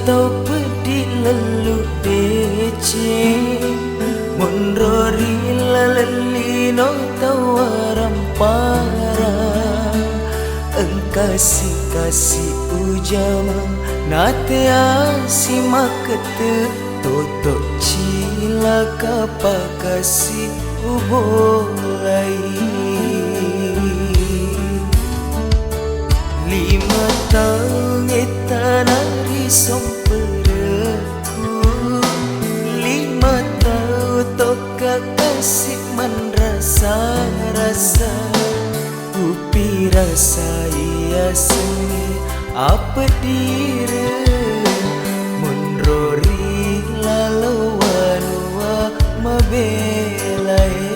tau pedi lalu dece Munrori lalali no tawaram parang Engkasih-kasih ujama Nate asi makete Totok cila kapakasih ubolai 5 tahun etanari sompereku 5 tahun toka kasih man rasa-rasa Upi rasa iya seni apa diri Munrori lalu wanua mabelai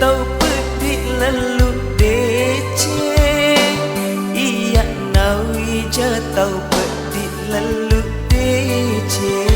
tau pedi lalu dece Iya nawi tau pedi lalu dece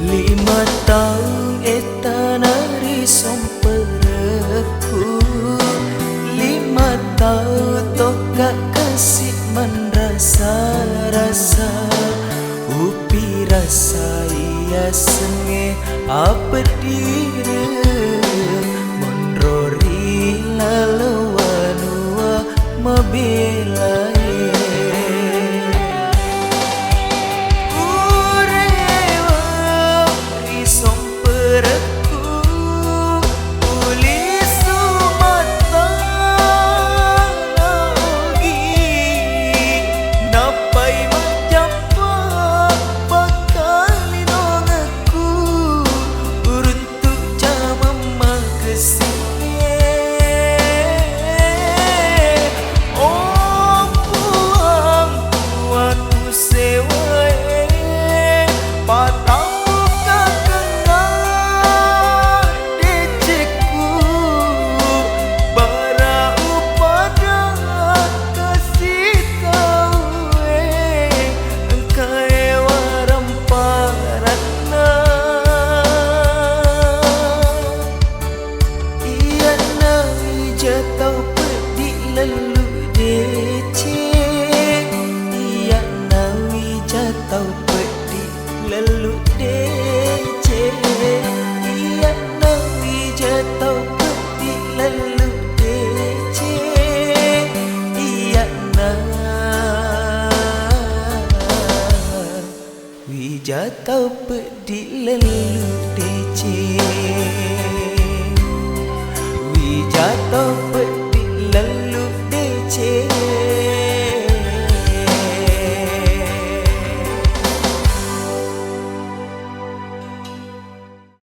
Lima tahun etanari sompereku 5 tahun toka kasih man rasa-rasa Upi rasa iya senge apa diri Munrori lalu wanua mabelai tau pedi lalu dece Iya nawi tau pedi lalu dece Iya nawi tau pedi lalu dece Iya nawi tau pedi lalu dece